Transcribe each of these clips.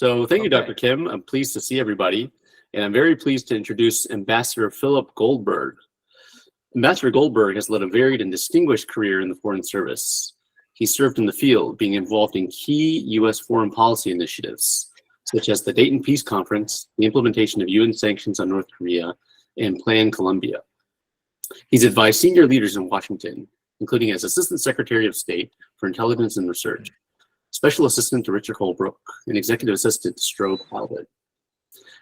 So thank you, Dr. Kim. I'm pleased to see everybody, and I'm very pleased to introduce Ambassador Philip Goldberg. Ambassador Goldberg has led a varied and distinguished career in the Foreign Service. He served in the field, being involved in key U.S. foreign policy initiatives, such as the Dayton Peace Conference, the implementation of UN sanctions on North Korea, and Plan Colombia. He's advised senior leaders in Washington, including as Assistant Secretary of State for Intelligence and Research, Special Assistant to Richard Holbrooke, and Executive Assistant to Strobe Halbert.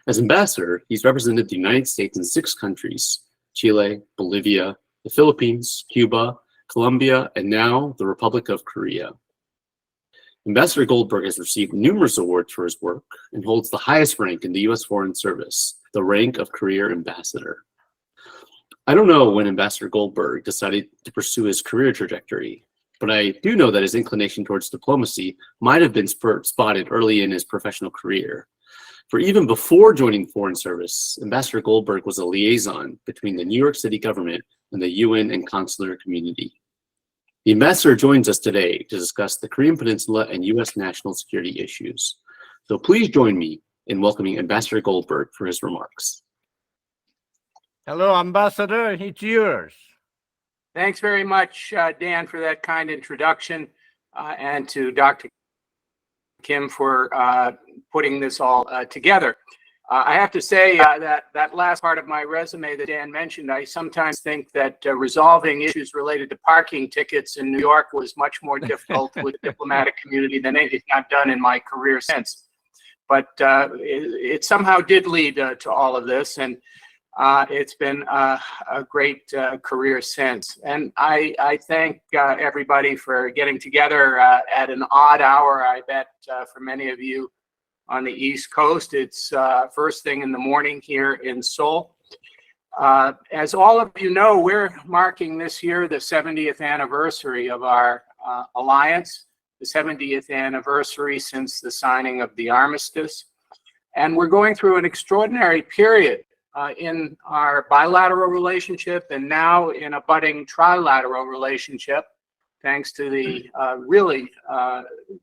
As ambassador, he's represented the United States in 6 countries: Chile, Bolivia, the Philippines, Cuba, Colombia, and now the Republic of Korea. Ambassador Goldberg has received numerous awards for his work and holds the highest rank in the U.S. Foreign Service, the rank of Career Ambassador. I don't know when Ambassador Goldberg decided to pursue his career trajectory, but I do know that his inclination towards diplomacy might have been spotted early in his professional career. For even before joining the Foreign Service, Ambassador Goldberg was a liaison between the New York City government and the UN and consular community. The ambassador joins us today to discuss the Korean Peninsula and U.S. national security issues. So please join me in welcoming Ambassador Goldberg for his remarks. Hello, Ambassador, it's yours. Thanks very much, Dan, for that kind introduction, and to Dr. Kim for putting this all together. I have to say that last part of my resume that Dan mentioned, I sometimes think that resolving issues related to parking tickets in New York was much more difficult with the diplomatic community than anything I've done in my career since. But it somehow did lead to all of this, and it's been a great career since. And I thank everybody for getting together at an odd hour, I bet, for many of you on the East Coast. It's first thing in the morning here in Seoul. As all of you know, we're marking this year the 70th anniversary of our alliance, the 70th anniversary since the signing of the armistice. And we're going through an extraordinary period in our bilateral relationship and now in a budding trilateral relationship, thanks to the really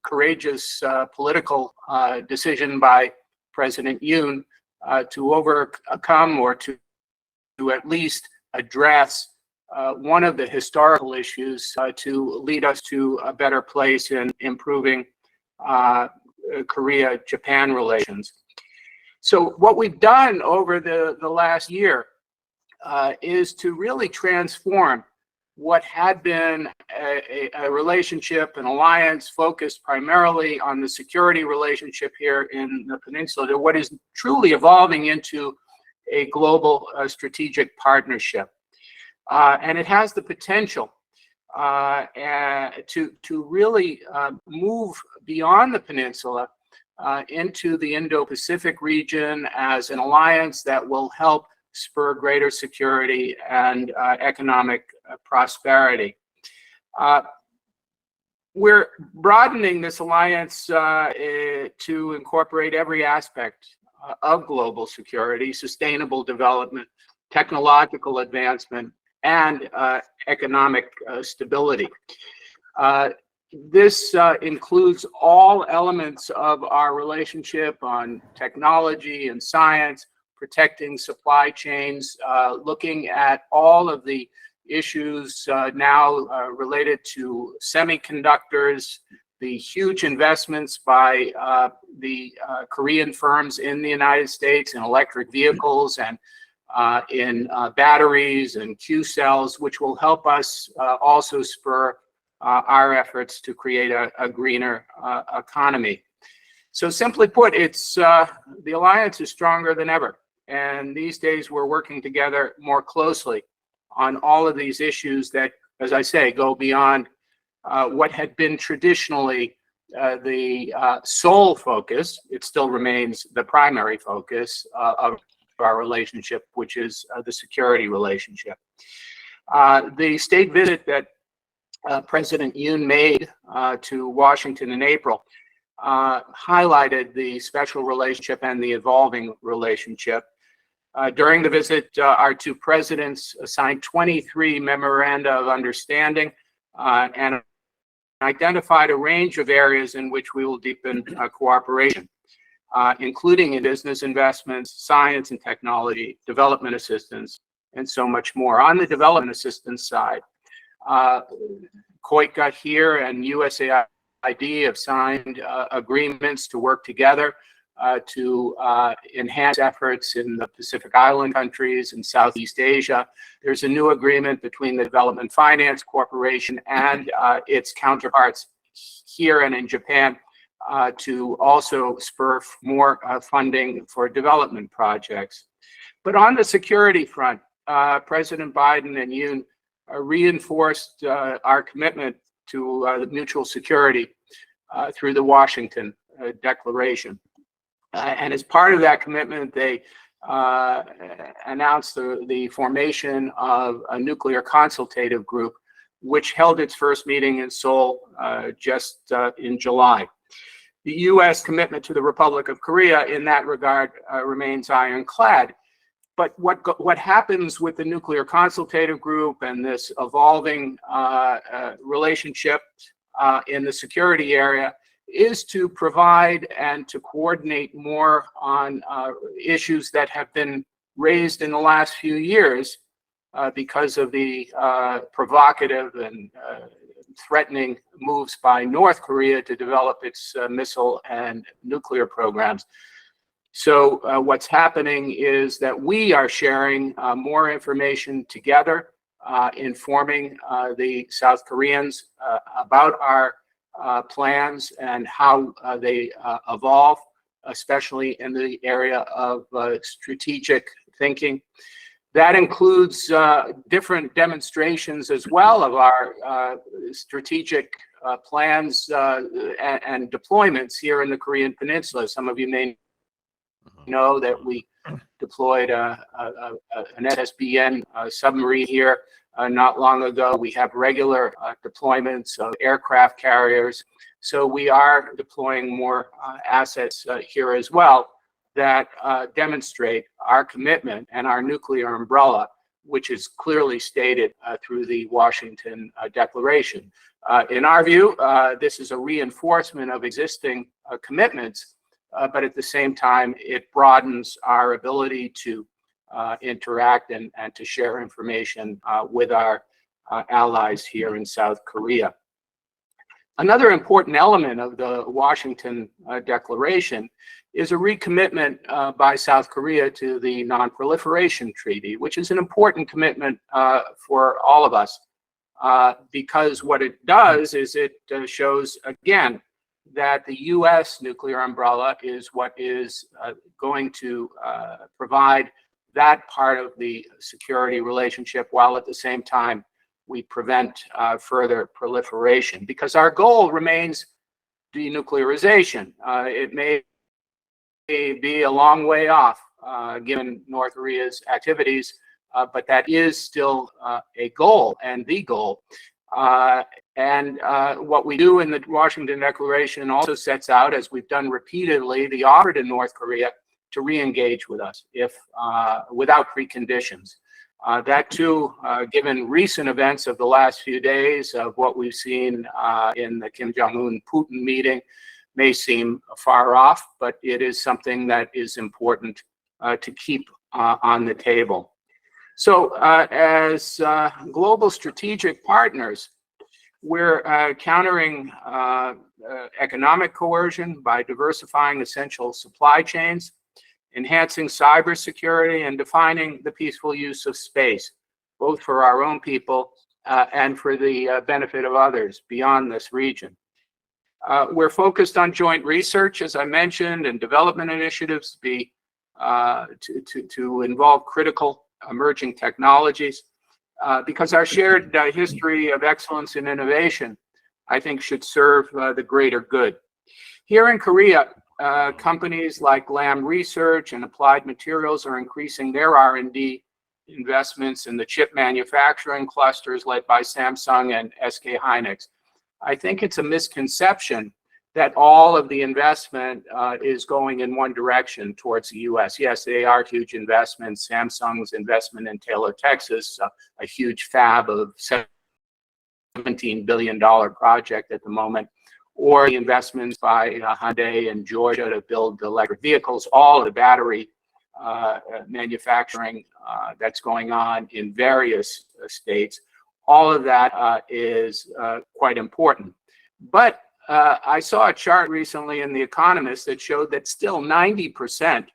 courageous political decision by President Yoon to overcome or to at least address one of the historical issues to lead us to a better place in improving Korea-Japan relations. So what we've done over the last year is to really transform what had been a relationship, an alliance focused primarily on the security relationship here in the peninsula to what is truly evolving into a global strategic partnership. And it has the potential to really move beyond the peninsula into the Indo-Pacific region as an alliance that will help spur greater security and economic prosperity. We're broadening this alliance to incorporate every aspect of global security, sustainable development, technological advancement, and economic stability. This includes all elements of our relationship on technology and science, protecting supply chains, looking at all of the issues now related to semiconductors, the huge investments by the Korean firms in the United States in electric vehicles and in batteries and Q cells, which will help us also spur our efforts to create a greener economy. So simply put, it's the alliance is stronger than ever. And these days we're working together more closely on all of these issues that, as I say, go beyond what had been traditionally the sole focus. It still remains the primary focus of our relationship, which is the security relationship. The state visit that President Yoon made to Washington in April highlighted the special relationship and the evolving relationship. During the visit, our two presidents signed 23 memoranda of understanding and identified a range of areas in which we will deepen cooperation. including in business investments, science and technology, development assistance, and so much more. On the development assistance side, COICA here and USAID have signed agreements to work together to enhance efforts in the Pacific Island countries and Southeast Asia. There's a new agreement between the Development Finance Corporation and its counterparts here and in Japan to also spur more funding for development projects. But on the security front, President Biden and Yoon reinforced our commitment to mutual security through the Washington Declaration. And as part of that commitment, they announced the formation of a nuclear consultative group, which held its first meeting in Seoul just in July. The U.S. commitment to the Republic of Korea in that regard remains ironclad. But what happens with the nuclear consultative group and this evolving relationship in the security area is to provide and to coordinate more on issues that have been raised in the last few years because of the provocative and threatening moves by North Korea to develop its missile and nuclear programs. So what's happening is that we are sharing more information together, informing the South Koreans about our plans and how they evolve, especially in the area of strategic thinking. That includes different demonstrations as well of our strategic plans and deployments here in the Korean Peninsula. Some of you may know that we deployed an SSBN submarine here not long ago. We have regular deployments of aircraft carriers. So we are deploying more assets here as well that demonstrate our commitment and our nuclear umbrella, which is clearly stated through the Washington Declaration. In our view, this is a reinforcement of existing commitments, but at the same time, it broadens our ability to interact and to share information with our allies here in South Korea. Another important element of the Washington Declaration is a recommitment by South Korea to the Non-Proliferation Treaty, which is an important commitment for all of us, because what it does is it shows, again, that the U.S. nuclear umbrella is what is going to provide that part of the security relationship, while at the same time we prevent further proliferation, because our goal remains denuclearization. It may be a long way off given North Korea's activities, but that is still a goal and the goal. And what we do in the Washington Declaration also sets out, as we've done repeatedly, the offer to North Korea to re-engage with us if without preconditions. That too, given recent events of the last few days of what we've seen in the Kim Jong-un Putin meeting, may seem far off, but it is something that is important to keep on the table. So as global strategic partners, we're countering economic coercion by diversifying essential supply chains, enhancing cybersecurity, and defining the peaceful use of space, both for our own people and for the benefit of others beyond this region. We're focused on joint research, as I mentioned, and development initiatives to involve critical emerging technologies, because our shared history of excellence and innovation, I think, should serve the greater good. Here in Korea, companies like Lam Research and Applied Materials are increasing their R&D investments in the chip manufacturing clusters led by Samsung and SK Hynix. I think it's a misconception that all of the investment is going in one direction towards the U.S. Yes, they are huge investments. Samsung's investment in Taylor, Texas, a huge fab of $17 billion project at the moment, or the investments by Hyundai in Georgia to build electric vehicles, all of the battery manufacturing that's going on in various states. All of that is quite important. But I saw a chart recently in The Economist that showed that still 90%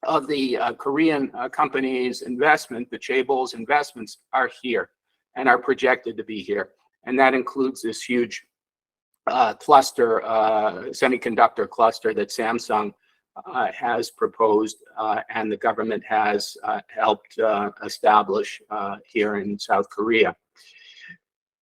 of the Korean companies' investment, the chaebol's investments, are here and are projected to be here. And that includes this huge cluster, semiconductor cluster that Samsung has proposed and the government has helped establish here in South Korea.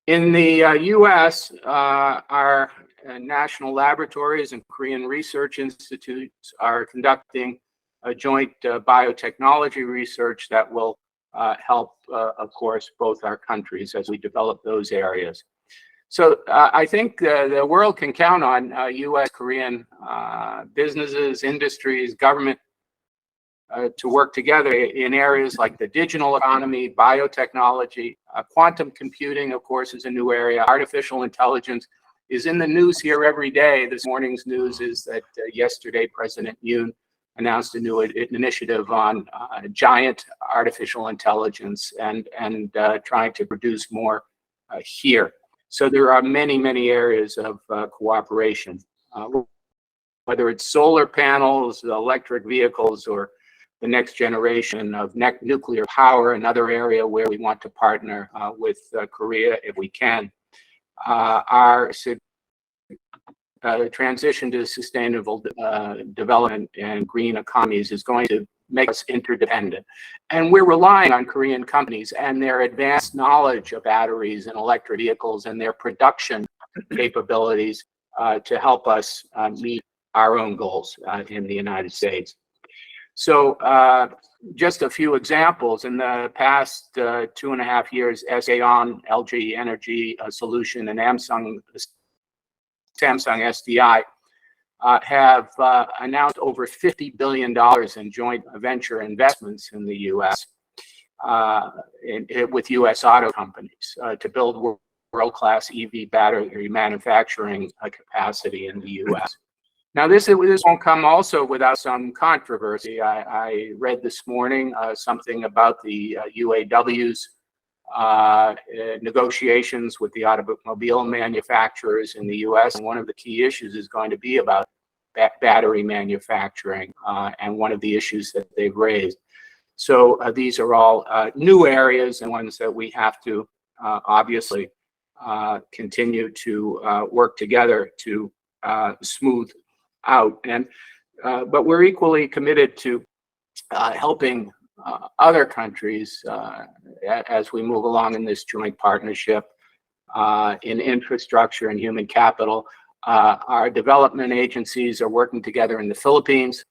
In the US, our national laboratories and Korean research institutes are conducting a joint biotechnology research that will help, of course, both our countries as we develop those areas. So I think the world can count on US-Korean businesses, industries, government to work together in areas like the digital economy, biotechnology, quantum computing, of course, is a new area. Artificial intelligence is in the news here every day. This morning's news is that yesterday President Yoon announced a new initiative on giant artificial intelligence and trying to produce more here. So there are many, many areas of cooperation, whether it's solar panels, electric vehicles, or the next generation of nuclear power, another area where we want to partner with Korea if we can. Our transition to sustainable development and green economies is going to make us interdependent. And we're relying on Korean companies and their advanced knowledge of batteries and electric vehicles and their production capabilities to help us meet our own goals in the United States. So just a few examples. In the past 2.5 years, SK-On, LG Energy Solution, and Samsung SDI have announced over $50 billion in joint venture investments in the U.S. With U.S. auto companies to build world-class EV battery manufacturing capacity in the U.S. Now, this won't come also without some controversy. I read this morning something about the UAW's negotiations with the automobile manufacturers in the U.S. And one of the key issues is going to be about battery manufacturing and one of the issues that they've raised. So these are all new areas and ones that we have to obviously continue to work together to smooth out. And but we're equally committed to helping other countries as we move along in this joint partnership in infrastructure and human capital. Our development agencies are working together in the Philippines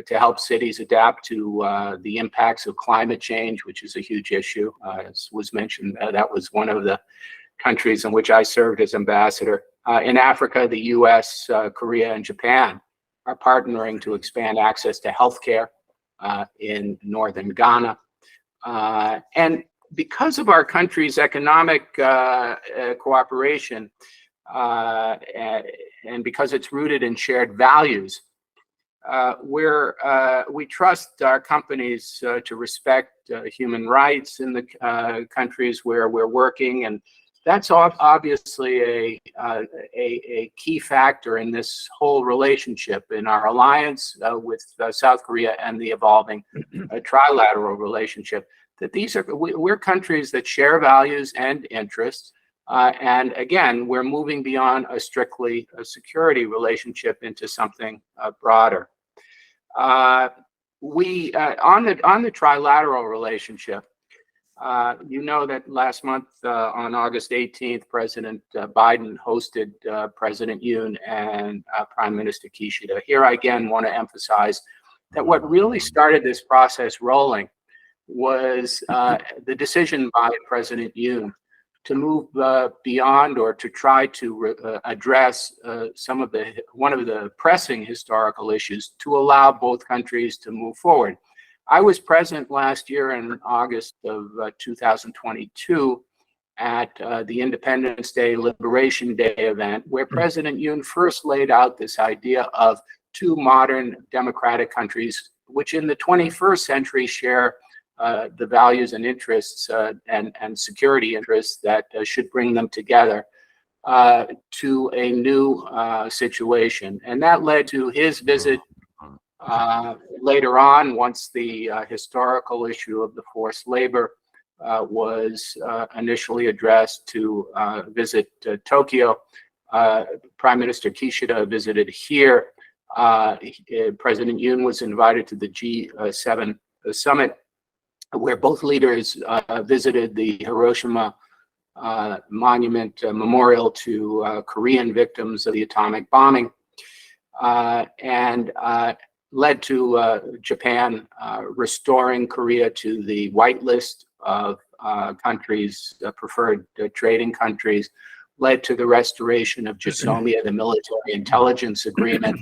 to help cities adapt to the impacts of climate change, which is a huge issue. As was mentioned, that was one of the countries in which I served as ambassador. In Africa, the US, Korea, and Japan are partnering to expand access to healthcare in northern Ghana. And because of our country's economic cooperation and because it's rooted in shared values, we trust our companies to respect human rights in the countries where we're working, and that's obviously a key factor in this whole relationship, in our alliance with South Korea and the evolving trilateral relationship. That we're countries that share values and interests, and again, we're moving beyond a strictly security relationship into something broader. On the trilateral relationship, you know that last month, on August 18th, President Biden hosted President Yoon and Prime Minister Kishida. Here I again want to emphasize that what really started this process rolling was the decision by President Yoon to move beyond, or to try to address one of the pressing historical issues to allow both countries to move forward. I was present last year in August of 2022 at the Independence Day, Liberation Day event, where President Yoon first laid out this idea of two modern democratic countries, which in the 21st century share the values and interests and security interests that should bring them together to a new situation. And that led to his visit later on, once the historical issue of the forced labor was initially addressed, to visit Tokyo. Prime Minister Kishida visited here. President Yoon was invited to the G7 summit, where both leaders visited the Hiroshima monument memorial to Korean victims of the atomic bombing, and led to Japan restoring Korea to the white list of countries, preferred trading countries, led to the restoration of GSOMIA, the military intelligence agreement,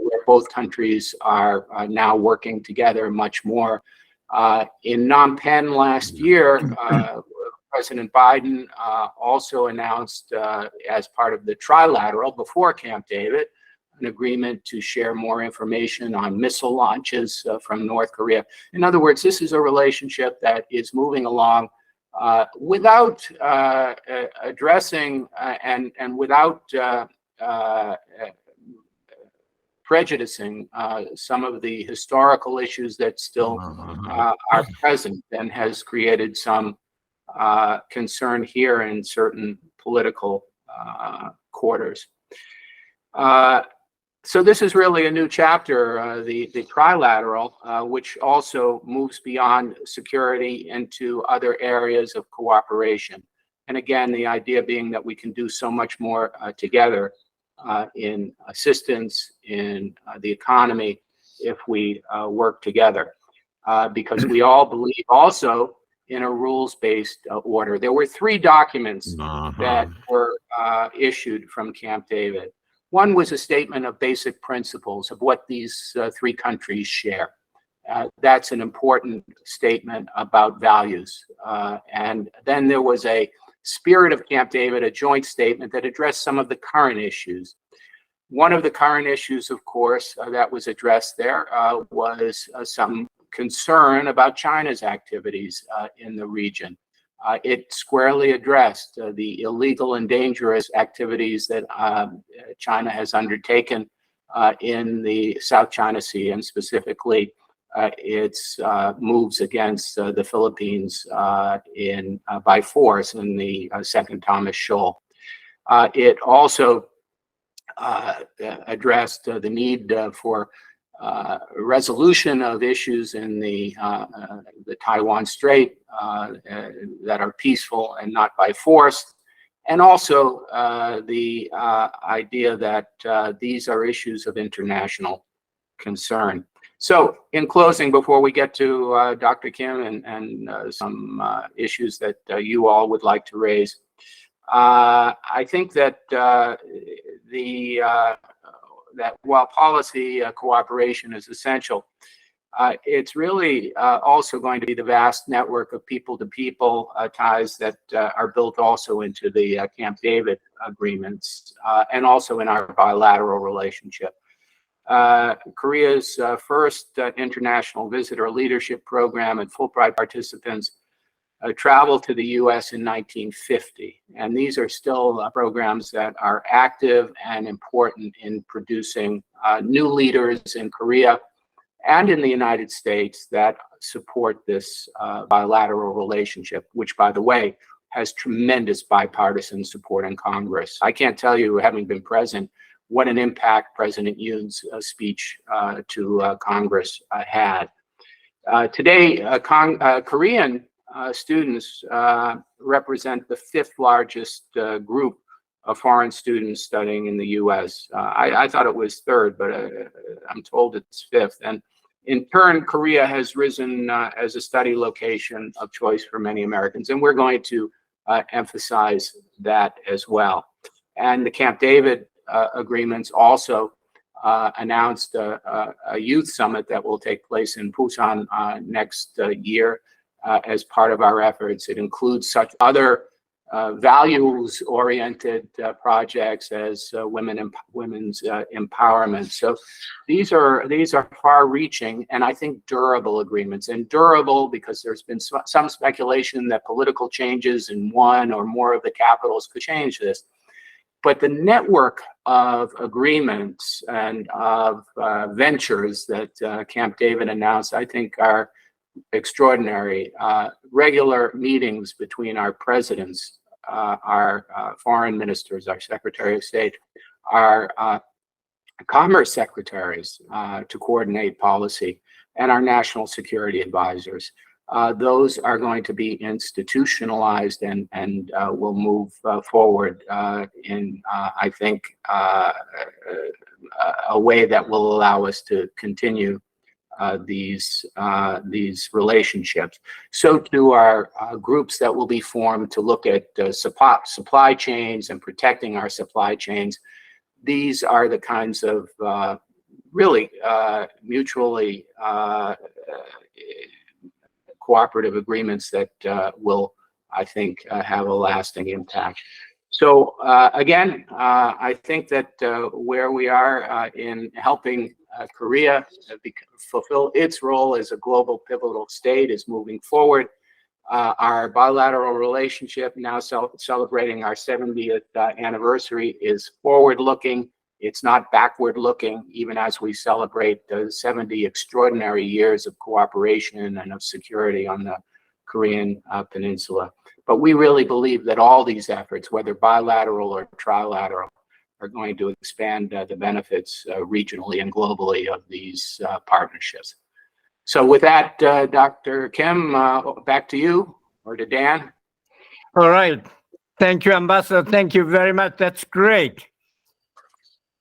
where both countries are now working together much more. In Phnom Penh last year, President Biden also announced, as part of the trilateral before Camp David, an agreement to share more information on missile launches from North Korea. In other words, this is a relationship that is moving along without addressing and without prejudicing some of the historical issues that still are present, and has created some concern here in certain political quarters. So this is really a new chapter, the trilateral, which also moves beyond security into other areas of cooperation. And again, the idea being that we can do so much more together in assistance, in the economy, if we work together. Because we all believe also in a rules-based order. There were 3 documents that were issued from Camp David. One was a statement of basic principles of what these 3 countries share. That's an important statement about values. And then there was a spirit of Camp David, a joint statement that addressed some of the current issues. One of the current issues, of course, that was addressed there was some concern about China's activities in the region. It squarely addressed the illegal and dangerous activities that China has undertaken in the South China Sea, and specifically its moves against the Philippines by force in the Second Thomas Shoal. It also addressed the need for resolution of issues in the Taiwan Strait that are peaceful and not by force, and also the idea that these are issues of international concern. So in closing, before we get to Dr. Kim and some issues that you all would like to raise, I think that that while policy cooperation is essential, it's really also going to be the vast network of people-to-people ties that are built also into the Camp David agreements, and also in our bilateral relationship. Korea's first international visitor leadership program and Fulbright participants traveled to the U.S. in 1950. And these are still programs that are active and important in producing new leaders in Korea and in the United States that support this bilateral relationship, which, by the way, has tremendous bipartisan support in Congress. I can't tell you, having been present, what an impact President Yoon's speech to Congress had. Today, Korean students represent the 5th largest group of foreign students studying in the U.S. I thought it was 3rd, but I'm told it's 5th. And in turn, Korea has risen as a study location of choice for many Americans, and we're going to emphasize that as well. And the Camp David agreements also announced a youth summit that will take place in Busan next year as part of our efforts. It includes such other values-oriented projects as women's empowerment. So these are far-reaching and I think durable agreements. And durable because there's been some speculation that political changes in one or more of the capitals could change this. But the network of agreements and of ventures that Camp David announced, I think, are extraordinary. Regular meetings between our presidents, our foreign ministers, our Secretary of State, our commerce secretaries to coordinate policy, and our national security advisors. Those are going to be institutionalized and will move forward in, I think, a way that will allow us to continue these relationships. So do our groups that will be formed to look at supply chains and protecting our supply chains. These are the kinds of really mutually cooperative agreements that will, I think, have a lasting impact. So again, I think that where we are in helping Korea fulfill its role as a global pivotal state is moving forward. Our bilateral relationship, now celebrating our 70th anniversary, is forward-looking. It's not backward-looking, even as we celebrate the 70 extraordinary years of cooperation and of security on the Korean Peninsula. But we really believe that all these efforts, whether bilateral or trilateral, are going to expand the benefits regionally and globally of these partnerships. So with that, Dr. Kim, back to you or to Dan. All right. Thank you, Ambassador. Thank you very much. That's great.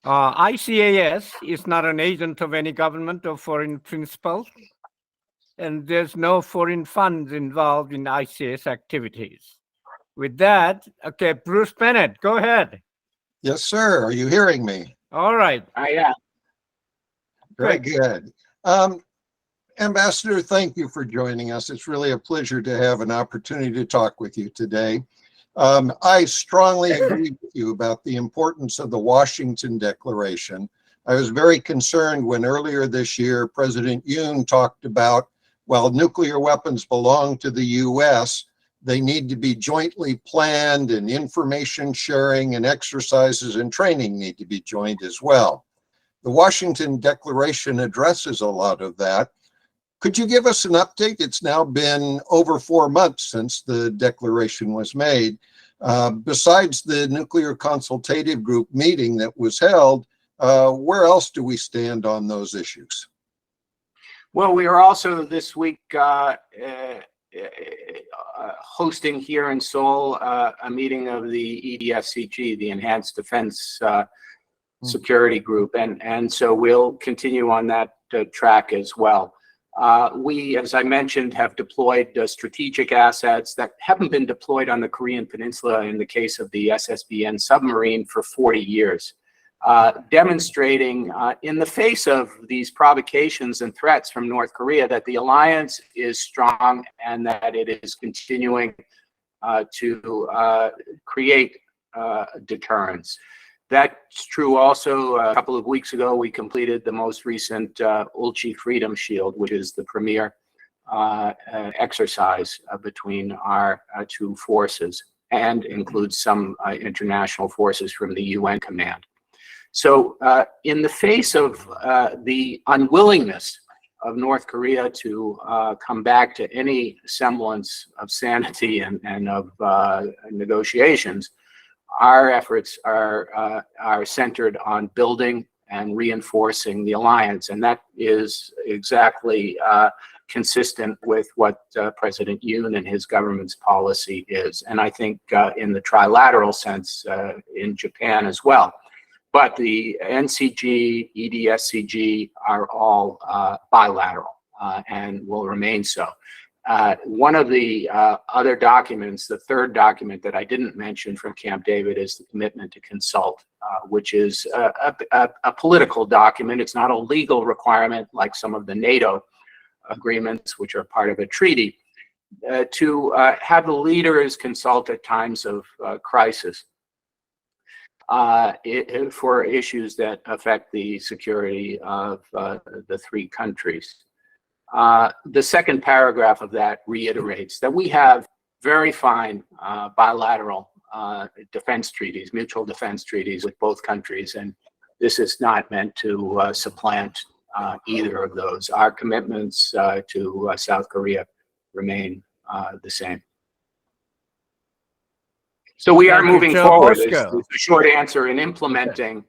ICAS is not an agent of any government or foreign principal, and there's no foreign funds involved in ICAS activities. With that, okay, Bruce Bennett, go ahead. Yes, sir. Are you hearing me? All right. Yeah. Very good. Ambassador, thank you for joining us. It's really a pleasure to have an opportunity to talk with you today. I strongly agree with you about the importance of the Washington Declaration. I was very concerned when earlier this year, President Yoon talked about, while nuclear weapons belong to the US, they need to be jointly planned, and information sharing and exercises and training need to be joint as well. The Washington Declaration addresses a lot of that. Could you give us an update? It's now been over 4 months since the declaration was made. Besides the nuclear consultative group meeting that was held, where else do we stand on those issues? Well, we are also this week hosting here in Seoul a meeting of the EDSCG, the Enhanced Defense Security Group, and so we'll continue on that track as well. We, as I mentioned, have deployed strategic assets that haven't been deployed on the Korean Peninsula in the case of the SSBN submarine for 40 years, demonstrating in the face of these provocations and threats from North Korea that the alliance is strong and that it is continuing to create deterrence. That's true also. A couple of weeks ago, we completed the most recent Ulchi Freedom Shield, which is the premier exercise between our two forces and includes some international forces from the UN command. So in the face of the unwillingness of North Korea to come back to any semblance of sanity and of negotiations, our efforts are centered on building and reinforcing the alliance, and that is exactly consistent with what President Yoon and his government's policy is, and I think in the trilateral sense in Japan as well. But the NCG, EDSCG are all bilateral and will remain so. One of the other documents, the third document that I didn't mention from Camp David, is the commitment to consult, which is a political document. It's not a legal requirement like some of the NATO agreements, which are part of a treaty. to have the leaders consult at times of crisis for issues that affect the security of the three countries. The second paragraph of that reiterates that we have very fine bilateral defense treaties, mutual defense treaties with both countries, and this is not meant to supplant either of those. Our commitments to South Korea remain the same. So we are moving forward. Is the short answer in implementing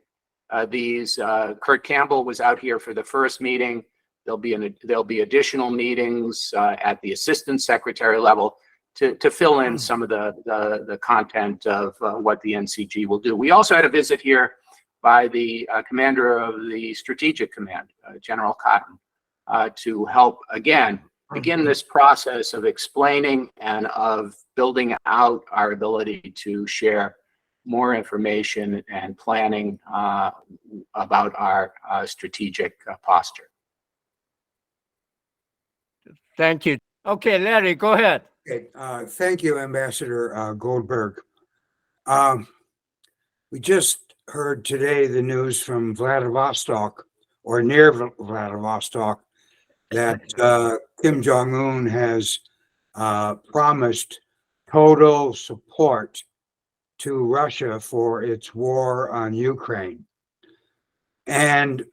these. Kurt Campbell was out here for the first meeting. There'll be additional meetings at the assistant secretary level to fill in some of the content of what the NCG will do. We also had a visit here by the commander of the Strategic Command, General Cotton, to help again begin this process of explaining and of building out our ability to share more information and planning about our strategic posture. Thank you. Okay, Larry, go ahead. Okay, thank you, Ambassador Goldberg. We just heard today the news from Vladivostok, or near Vladivostok, that Kim Jong-un has promised total support to Russia for its war on Ukraine. And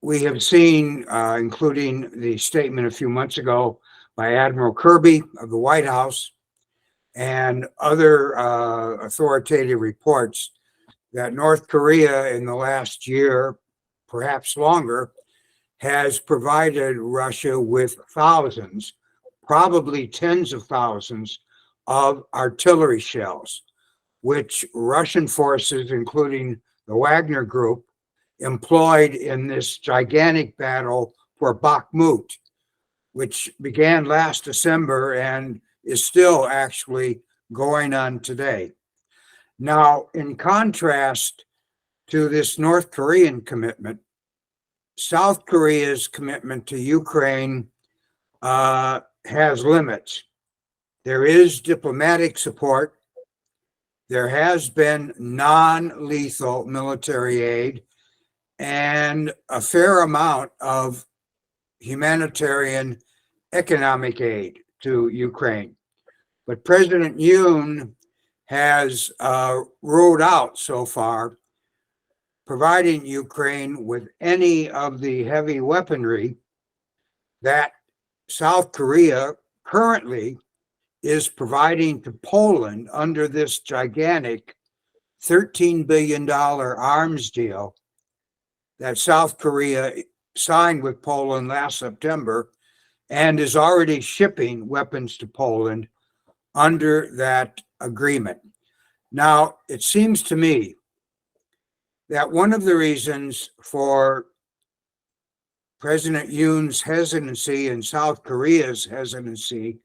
we have seen, including the statement a few months ago by Admiral Kirby of the White House and other authoritative reports, that North Korea in the last year, perhaps longer, has provided Russia with thousands, probably tens of thousands of artillery shells, which Russian forces, including the Wagner Group, employed in this gigantic battle for Bakhmut, which began last December and is still actually going on today. Now, in contrast to this North Korean commitment, South Korea's commitment to Ukraine has limits. There is diplomatic support. There has been non-lethal military aid and a fair amount of humanitarian economic aid to Ukraine. But President Yoon has ruled out so far providing Ukraine with any of the heavy weaponry that South Korea currently is providing to Poland under this gigantic $13 billion arms deal that South Korea signed with Poland last September and is already shipping weapons to Poland under that agreement. Now, it seems to me that one of the reasons for President Yoon's hesitancy and South Korea's hesitancy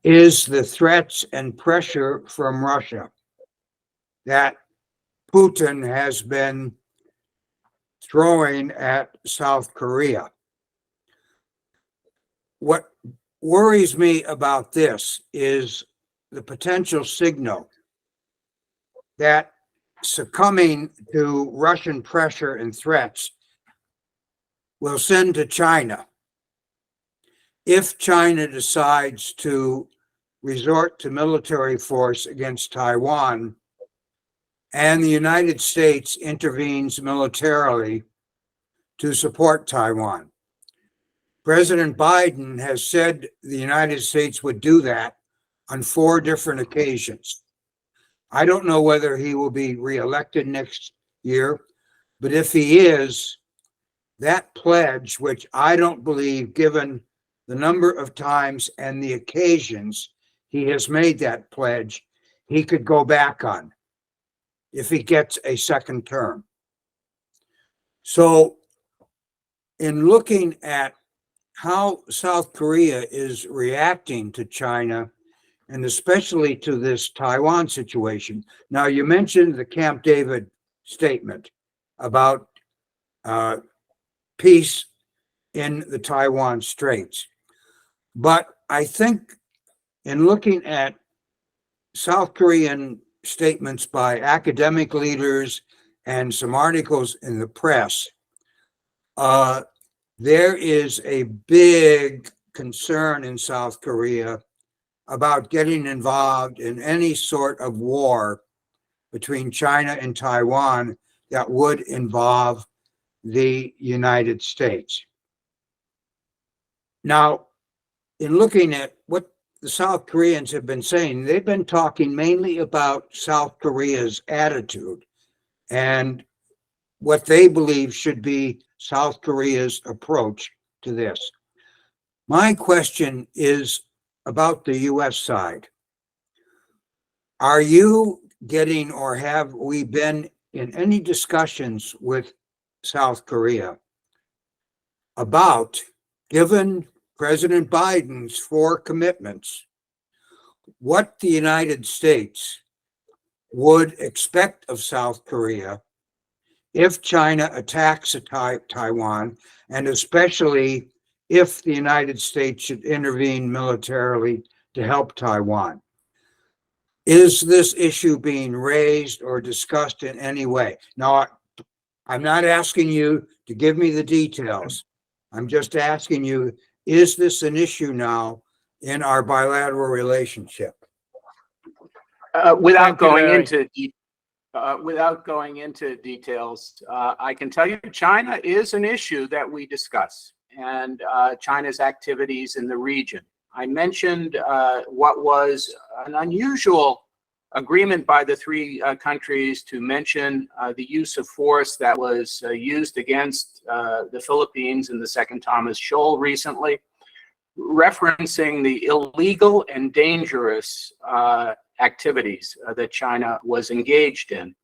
is the threats and pressure from Russia that Putin has been throwing at South Korea. What worries me about this is the potential signal that succumbing to Russian pressure and threats will send to China if China decides to resort to military force against Taiwan and the United States intervenes militarily to support Taiwan. President Biden has said the United States would do that on 4 different occasions. I don't know whether he will be reelected next year, but if he is, that pledge, which I don't believe, given the number of times and the occasions he has made that pledge, he could go back on if he gets a second term. So in looking at how South Korea is reacting to China, and especially to this Taiwan situation. Now, you mentioned the Camp David statement about peace in the Taiwan Straits. But I think in looking at South Korean statements by academic leaders and some articles in the press, there is a big concern in South Korea about getting involved in any sort of war between China and Taiwan that would involve the United States. Now, in looking at what the South Koreans have been saying, they've been talking mainly about South Korea's attitude and what they believe should be South Korea's approach to this. My question is about the US side. Are you getting, or have we been in any discussions with South Korea about, given President Biden's 4 commitments, what the United States would expect of South Korea if China attacks Taiwan, and especially if the United States should intervene militarily to help Taiwan? Is this issue being raised or discussed in any way? Now, I'm not asking you to give me the details. I'm just asking you, is this an issue now in our bilateral relationship? Without Thank you, going Larry. into details, I can tell you China is an issue that we discuss, and China's activities in the region. I mentioned what was an unusual agreement by the 3 countries to mention the use of force that was used against the Philippines in the Second Thomas Shoal recently, referencing the illegal and dangerous activities that China was engaged in.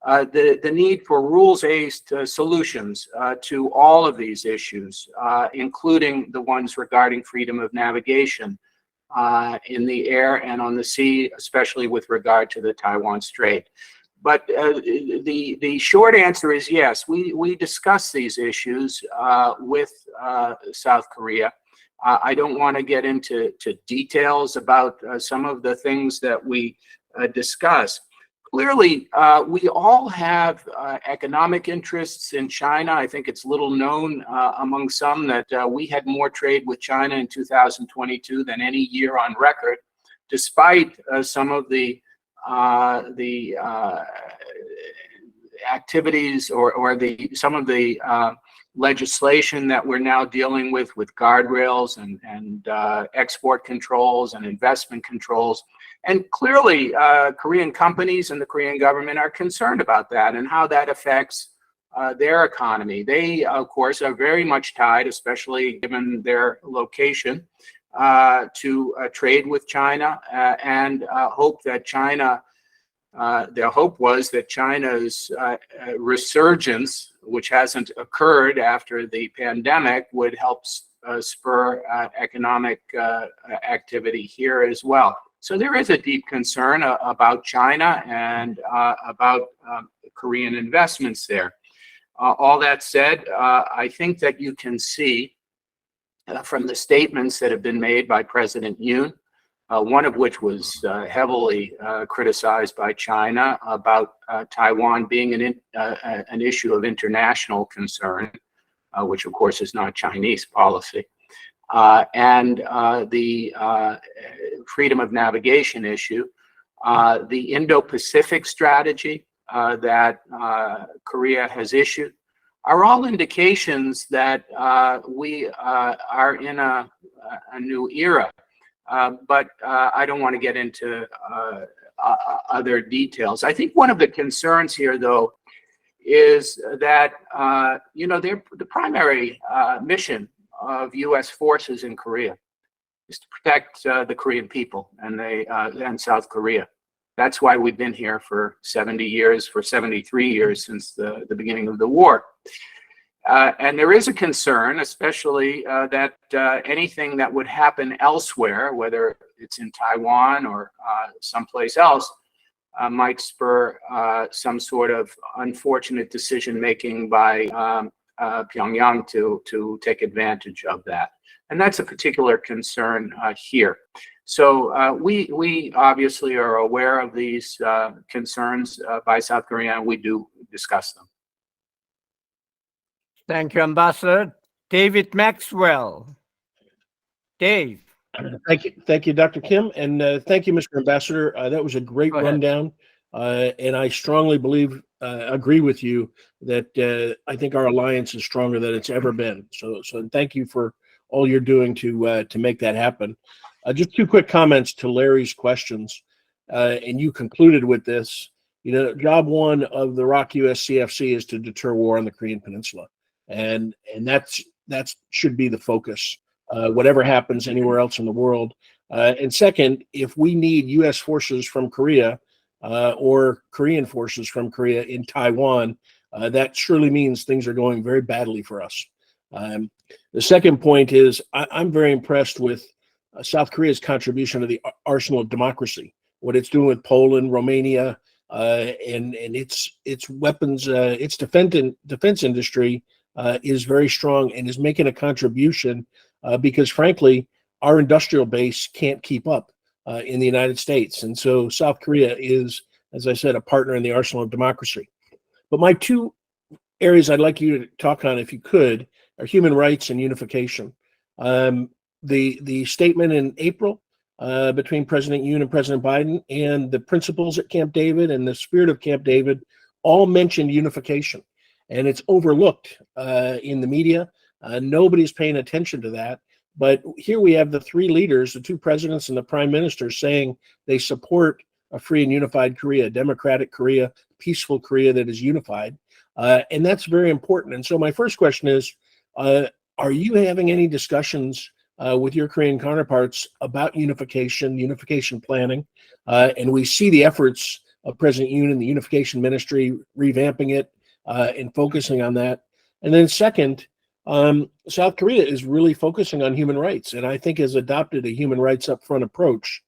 The need for rules-based solutions to all of these issues, including the ones regarding freedom of navigation in the air and on the sea, especially with regard to the Taiwan Strait. But the short answer is yes, we discuss these issues with South Korea. I don't want to get into details about some of the things that we discuss. Clearly, we all have economic interests in China. I think it's little known among some that we had more trade with China in 2022 than any year on record, despite some of the activities or some of the legislation that we're now dealing with guardrails and export controls and investment controls. And clearly, Korean companies and the Korean government are concerned about that and how that affects their economy. They, of course, are very much tied, especially given their location, to trade with China and hope that China, their hope was that China's resurgence, which hasn't occurred after the pandemic, would help spur economic activity here as well. So there is a deep concern about China and about Korean investments there. All that said, I think that you can see from the statements that have been made by President Yoon, one of which was heavily criticized by China about Taiwan being an issue of international concern, which of course is not Chinese policy, and the freedom of navigation issue, the Indo-Pacific strategy that Korea has issued, are all indications that we are in a new era. But I don't want to get into other details. I think one of the concerns here, though, is that the primary mission of U.S. forces in Korea is to protect the Korean people and South Korea. That's why we've been here for 70 years, for 73 years since the beginning of the war. And there is a concern, especially that anything that would happen elsewhere, whether it's in Taiwan or someplace else, might spur some sort of unfortunate decision-making by Pyongyang to take advantage of that. And that's a particular concern here. So we obviously are aware of these concerns by South Korea, and we do discuss them. Thank you, Ambassador. David Maxwell. Dave. Thank you, Dr. Kim, and thank you, Mr. Ambassador. That was a great Go ahead. rundown, and I strongly agree with you that I think our alliance is stronger than it's ever been. So thank you for all you're doing to make that happen. Just two quick comments to Larry's questions, and you concluded with this. You know, job one of the ROC US CFC is to deter war on the Korean Peninsula, and that should be the focus. Whatever happens anywhere else in the world. And second, if we need U.S. forces from Korea or Korean forces from Korea in Taiwan, that surely means things are going very badly for us. The second point is I'm very impressed with South Korea's contribution to the arsenal of democracy, what it's doing with Poland, Romania, and its weapons, its defense industry is very strong and is making a contribution. Because frankly, our industrial base can't keep up in the United States. And so South Korea is, as I said, a partner in the arsenal of democracy. But my two areas I'd like you to talk on, if you could, are human rights and unification. The statement in April between President Yoon and President Biden and the principles at Camp David and the spirit of Camp David all mentioned unification. And it's overlooked in the media. Nobody's paying attention to that. But here we have the three leaders, the two presidents and the prime minister, saying they support a free and unified Korea, democratic Korea, peaceful Korea that is unified. And that's very important. And so my first question is, are you having any discussions with your Korean counterparts about unification planning? And we see the efforts of President Yoon and the unification ministry revamping it and focusing on that. And then second, South Korea is really focusing on human rights, and I think has adopted a human rights upfront approach.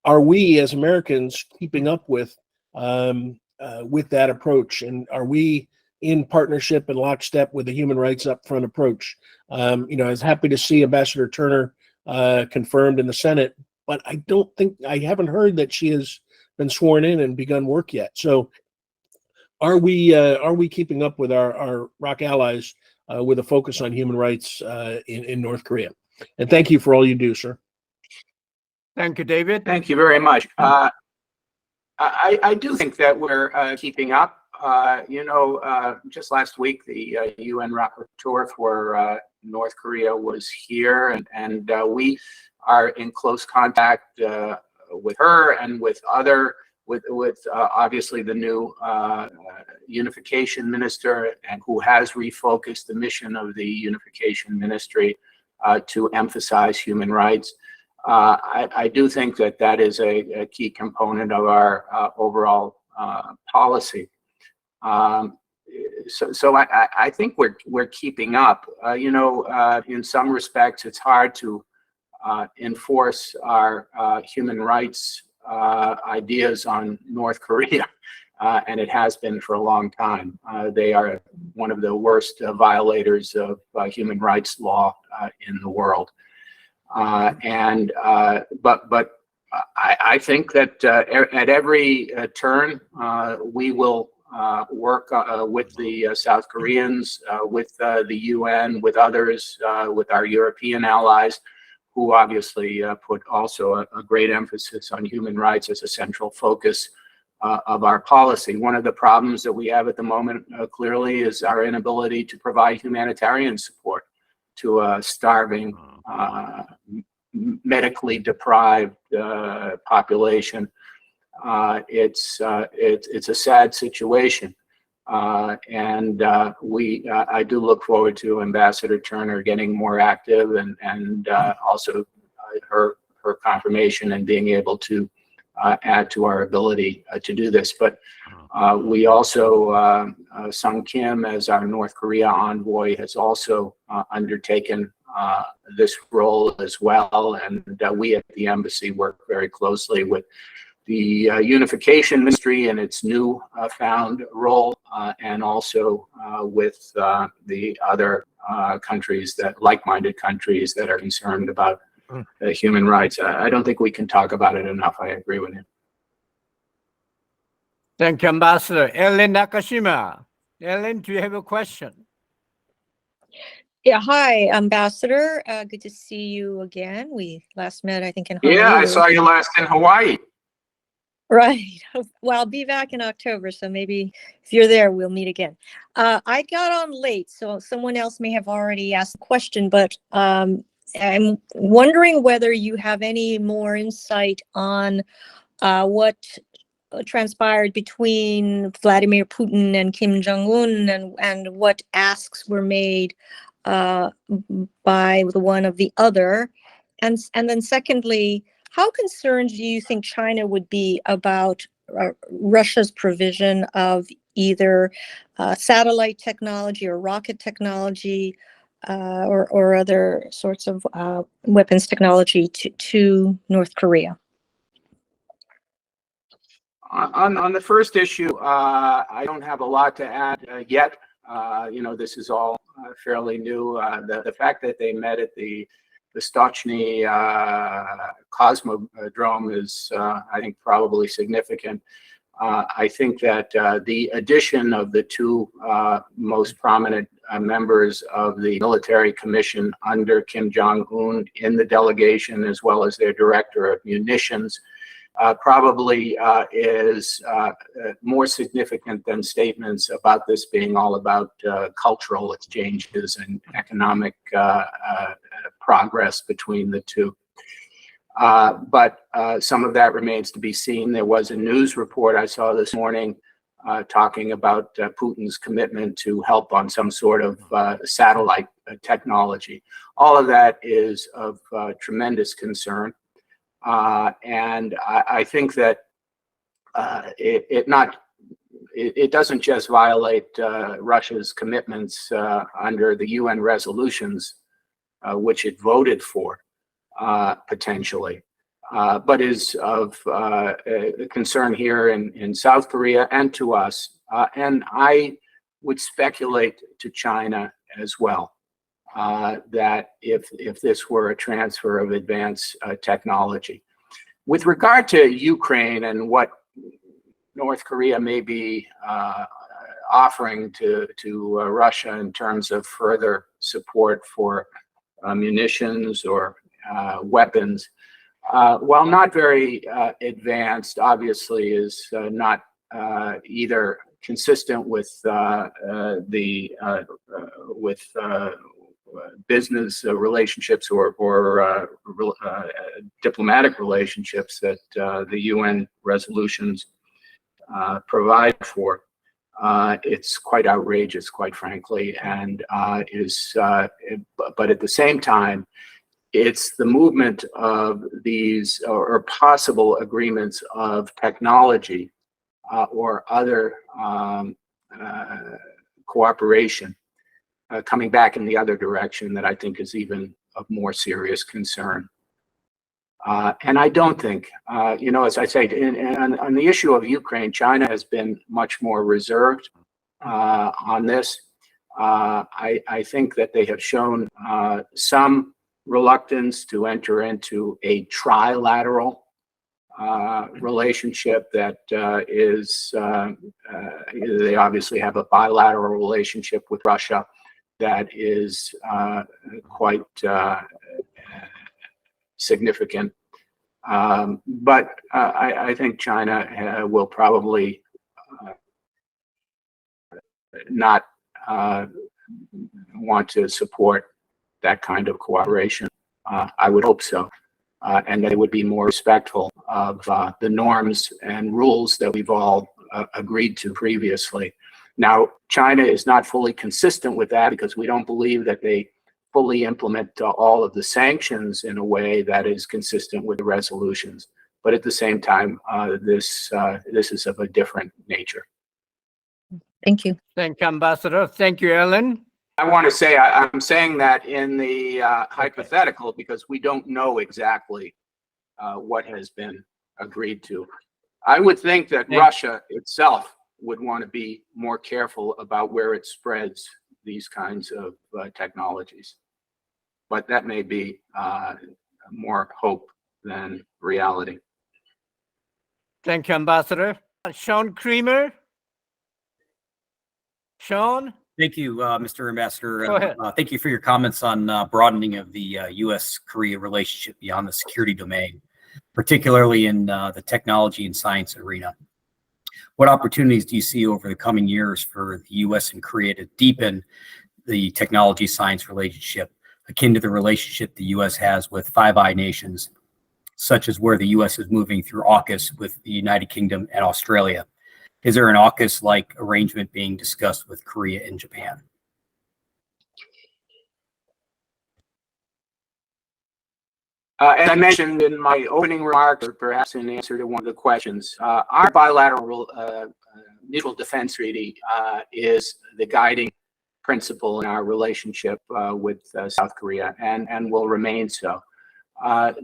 Are we, as Americans, keeping up with that approach, and are we in partnership and lockstep with the human rights upfront approach? I was happy to see Ambassador Turner confirmed in the Senate, but I haven't heard that she has been sworn in and begun work yet. So, are we keeping up with our ROC allies? With a focus on human rights in North Korea. And thank you for all you do, sir. Thank you, David. Thank you very much. I do think that we're keeping up. Just last week, the UN rapporteur for North Korea was here, and we are in close contact with her and with obviously the new unification minister, and who has refocused the mission of the unification ministry to emphasize human rights. I do think that is a key component of our overall policy. So I think we're keeping up. In some respects, it's hard to enforce our human rights ideas on North Korea, and it has been for a long time. They are one of the worst violators of human rights law in the world. But I think that at every turn we will work with the South Koreans, with the UN, with others, with our European allies, who obviously put also a great emphasis on human rights as a central focus of our policy. One of the problems that we have at the moment, clearly, is our inability to provide humanitarian support to a starving, medically deprived population. It's a sad situation. I do look forward to Ambassador Turner getting more active, and also her confirmation and being able to add to our ability to do this. But we also, Sung Kim, as our North Korea envoy, has also undertaken this role as well. And we at the embassy work very closely with the unification ministry and its new found role, and also with the other countries, that like-minded countries that are concerned about human rights. I don't think we can talk about it enough. I agree with him. Thank you, Ambassador. Ellen Nakashima. Ellen, do you have a question? Yeah, hi, Ambassador. Good to see you again. We last met, I think, in Yeah, I Honolulu. saw you last in Hawaii. Right. Well, I'll be back in October, so maybe if you're there, we'll meet again. I got on late, so someone else may have already asked a question, but I'm wondering whether you have any more insight on what transpired between Vladimir Putin and Kim Jong-un, and what asks were made by the one of the other. And then secondly, how concerned do you think China would be about Russia's provision of either satellite technology or rocket technology or other sorts of weapons technology to North Korea? On the first issue, I don't have a lot to add yet. This is all fairly new. The fact that they met at the Stochny Cosmodrome is, I think, probably significant. I think that the addition of the two most prominent members of the military commission under Kim Jong-un in the delegation, as well as their director of munitions, probably is more significant than statements about this being all about cultural exchanges and economic progress between the two. But some of that remains to be seen. There was a news report I saw this morning talking about Putin's commitment to help on some sort of satellite technology. All of that is of tremendous concern. And I think that it doesn't just violate Russia's commitments under the UN resolutions, which it voted for potentially, but is of concern here in South Korea and to us. And I would speculate to China as well. That if this were a transfer of advanced technology. With regard to Ukraine and what North Korea may be offering to Russia in terms of further support for munitions or weapons, while not very advanced, obviously is not either consistent with business relationships or diplomatic relationships that the UN resolutions provide for. It's quite outrageous, quite frankly, and but at the same time, it's the movement of these or possible agreements of technology or other cooperation coming back in the other direction that I think is even of more serious concern. And I don't think, as I say, on the issue of Ukraine, China has been much more reserved on this. I think that they have shown some reluctance to enter into a trilateral relationship that is, they obviously have a bilateral relationship with Russia that is quite significant. But I think China will probably not want to support that kind of cooperation. I would hope so. And they would be more respectful of the norms and rules that we've all agreed to previously. Now, China is not fully consistent with that because we don't believe that they fully implement all of the sanctions in a way that is consistent with the resolutions. But at the same time, this is of a different nature. Thank you. Thank you, Ambassador. Thank you, Ellen. I want to say I'm saying that in the hypothetical because we don't know exactly what has been agreed to. I would think that Russia itself would want to be more careful about where it spreads these kinds of technologies. But that may be more hope than reality. Thank you, Ambassador. Sean Creamer. Sean? Thank you, Mr. Ambassador. Go ahead. Thank you for your comments on broadening of the U.S.-Korea relationship beyond the security domain, particularly in the technology and science arena. What opportunities do you see over the coming years for the U.S. and Korea to deepen the technology-science relationship, akin to the relationship the U.S. has with Five Eyes nations, such as where the U.S. is moving through AUKUS with the United Kingdom and Australia? Is there an AUKUS-like arrangement being discussed with Korea and Japan? As I mentioned in my opening remarks, or perhaps in answer to one of the questions, our bilateral mutual defense treaty is the guiding principle in our relationship with South Korea, and will remain so.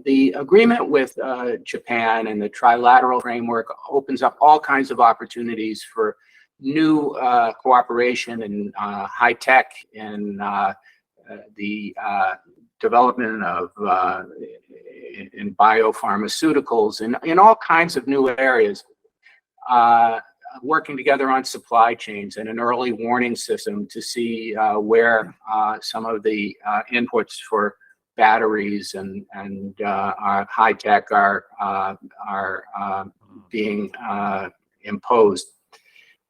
The agreement with Japan and the trilateral framework opens up all kinds of opportunities for new cooperation in high tech and the development of in biopharmaceuticals and in all kinds of new areas, working together on supply chains and an early warning system to see where some of the inputs for batteries and high tech are being imposed,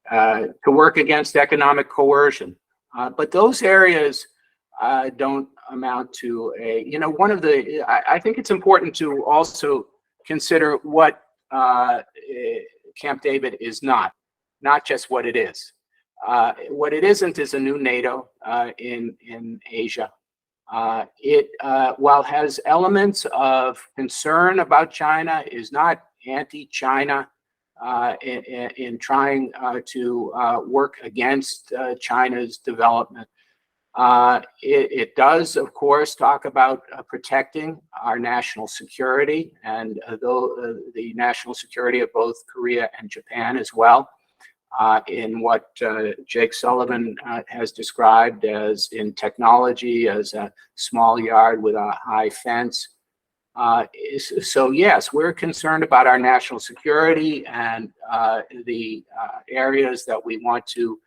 to work against economic coercion. But those areas don't amount to a, one of the, I think it's important to also consider what Camp David is not just what it is. What it isn't is a new NATO in Asia. It, while has elements of concern about China, is not anti-China in trying to work against China's development. It does, of course, talk about protecting our national security and the national security of both Korea and Japan as well, in what Jake Sullivan has described as in technology as a small yard with a high fence. So yes, we're concerned about our national security and the areas that we want to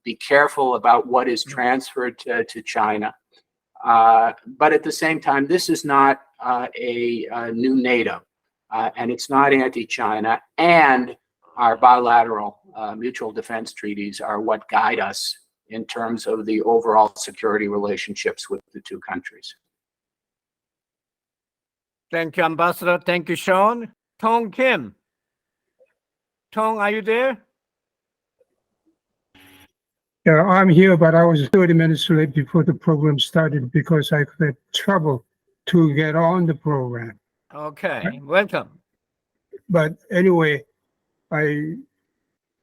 be careful about what is transferred to China. But at the same time, this is not a new NATO, and it's not anti-China, and our bilateral mutual defense treaties are what guide us in terms of the overall security relationships with the two countries. Thank you, Ambassador. Thank you, Sean. Tong Kim. Tong, are you there? Yeah, I'm here, but I was 30 minutes late before the program started because I had trouble to get on the program. Okay, welcome. But anyway, I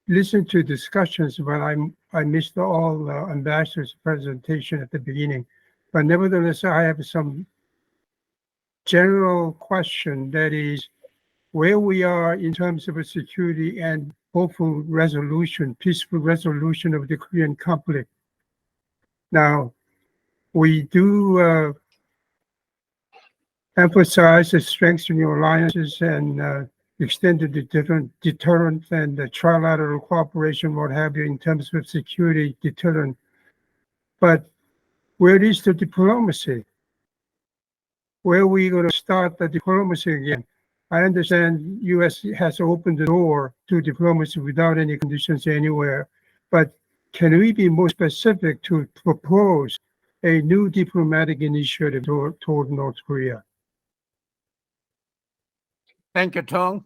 listened to discussions, but I missed all ambassador's presentation at the beginning. But nevertheless, I have some general question, that is where we are in terms of a security and hopeful resolution, peaceful resolution of the Korean conflict. Now, we do emphasize the strengthening alliances and extended deterrent and the trilateral cooperation, what have you, in terms of security deterrent. But where is the diplomacy? Where are we going to start the diplomacy again? I understand U.S. has opened the door to diplomacy without any conditions anywhere, but can we be more specific to propose a new diplomatic initiative toward North Korea? Thank you, Tong.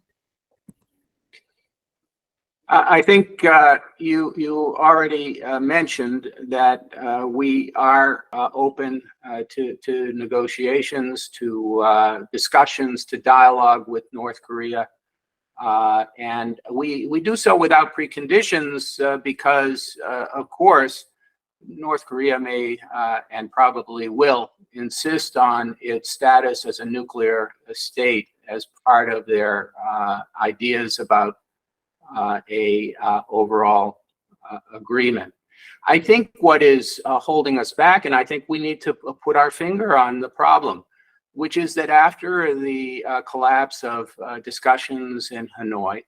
I think you already mentioned that we are open to negotiations, to discussions, to dialogue with North Korea. And we do so without preconditions because, of course, North Korea may and probably will insist on its status as a nuclear state as part of their ideas about a overall agreement. I think what is holding us back, and I think we need to put our finger on the problem. which is that after the collapse of discussions in Hanoi,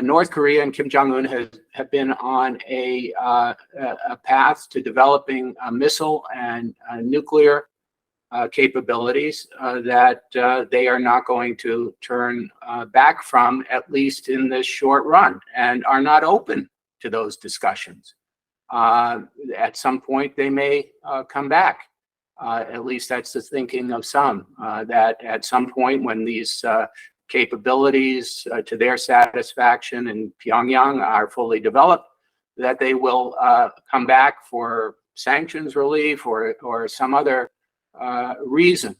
North Korea and Kim Jong-un have been on a path to developing missile and nuclear capabilities that they are not going to turn back from, at least in this short run, and are not open to those discussions. At some point, they may come back. At least that's the thinking of some, that at some point when these capabilities to their satisfaction in Pyongyang are fully developed, that they will come back for sanctions relief or some other reason.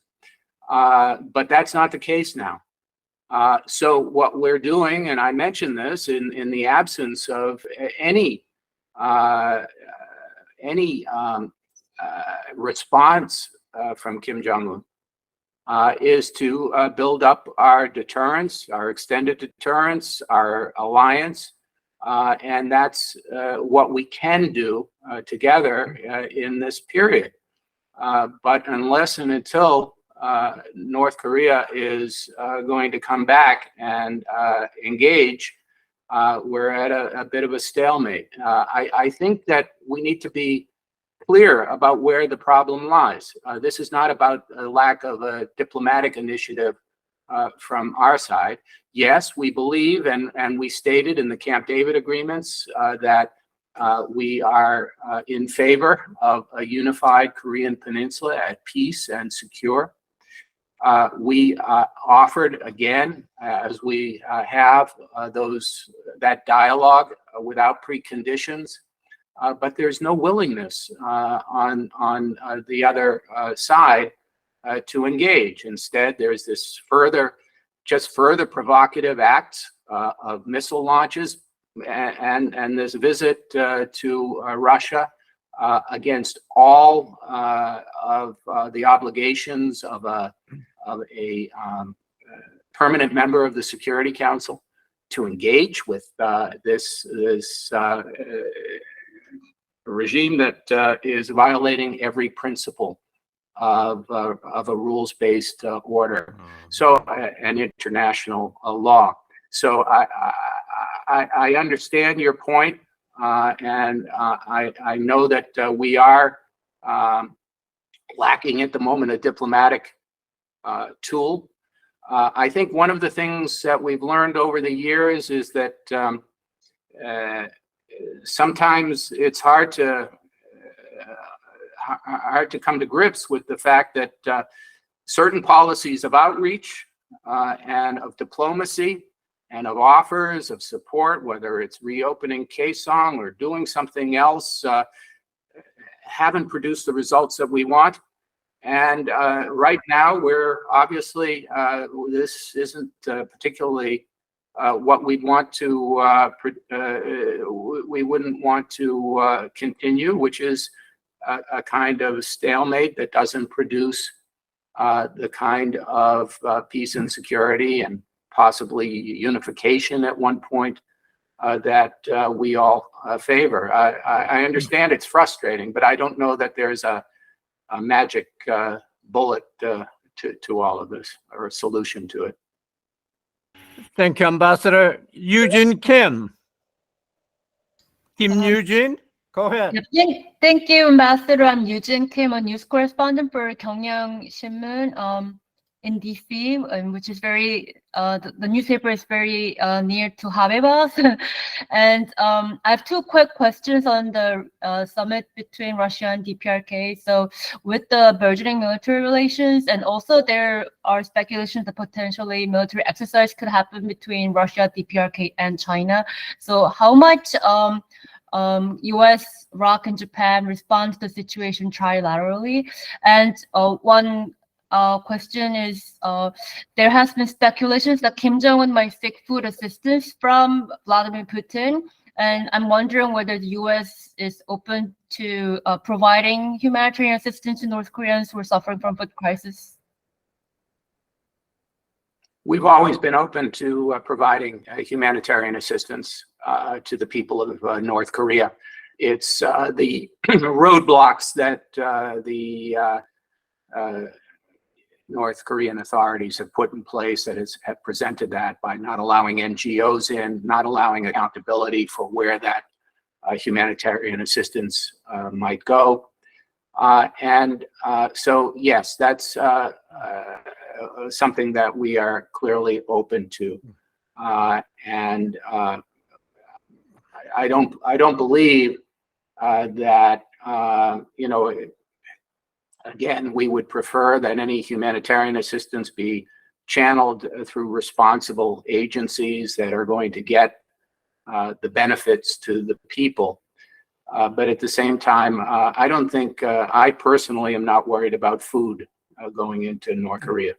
But that's not the case now. So what we're doing, and I mentioned this, in the absence of any response from Kim Jong-un, is to build up our deterrence, our extended deterrence, our alliance, and that's what we can do together in this period. But unless and until North Korea is going to come back and engage, we're at a bit of a stalemate. I think that we need to be clear about where the problem lies. This is not about a lack of a diplomatic initiative from our side. Yes, we believe, and we stated in the Camp David agreements that we are in favor of a unified Korean peninsula at peace and secure. We offered again, as we have that dialogue without preconditions, but there's no willingness on the other side to engage. Instead, there's this further provocative acts of missile launches and this visit to Russia against all of the obligations of a permanent member of the Security Council to engage with this regime that is violating every principle of a rules-based order, so and international law. So I understand your point, and I know that we are lacking at the moment a diplomatic tool. I think one of the things that we've learned over the years is that sometimes it's hard to come to grips with the fact that certain policies of outreach and of diplomacy and of offers of support, whether it's reopening Kaesong or doing something else, haven't produced the results that we want. And right now, we're obviously, this isn't particularly what we'd want to, we wouldn't want to continue, which is a kind of stalemate that doesn't produce the kind of peace and security and possibly unification at one point that we all favor. I understand it's frustrating, but I don't know that there's a magic bullet to all of this, or a solution to it. Thank you, Ambassador. Eugene Kim. Eugene, go ahead. Thank you, Ambassador. I'm Eugene Kim, a news correspondent for Gyeongyang Shinmun in DC, which is very, the newspaper is very near to Habebas. And I have two quick questions on the summit between Russia and DPRK. So with the burgeoning military relations, and also there are speculations that potentially military exercise could happen between Russia, DPRK, and China. So how much US, ROC, and Japan respond to the situation trilaterally? And one question is, there has been speculations that Kim Jong-un might seek food assistance from Vladimir Putin, and I'm wondering whether the US is open to providing humanitarian assistance to North Koreans who are suffering from food crisis. We've always been open to providing humanitarian assistance to the people of North Korea. It's the roadblocks that the North Korean authorities have put in place that have presented that by not allowing NGOs in, not allowing accountability for where that humanitarian assistance might go. So yes, that's something that we are clearly open to. I don't believe that, again, we would prefer that any humanitarian assistance be channeled through responsible agencies that are going to get the benefits to the people. But at the same time, I don't think, I personally am not worried about food going into North Korea.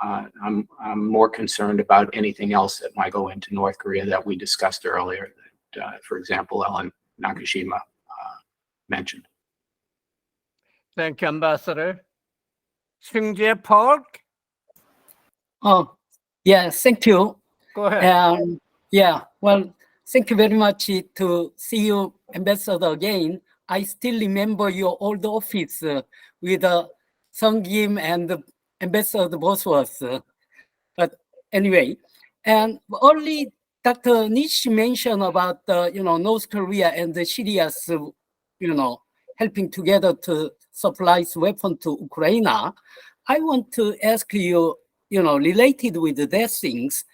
I'm more concerned about anything else that might go into North Korea that we discussed earlier, that, for example, Ellen Nakashima mentioned. Thank you, Ambassador. Singjae Park, Oh, yeah, thank you. go ahead. Yeah, well, thank you very much to see you, Ambassador, again. I still remember your old office with Sung Kim and Ambassador Bosworth. But anyway, and only Dr. Nish mentioned about North Korea and the Syria's helping together to supply weapons to Ukraine. I want to ask you, related with that things,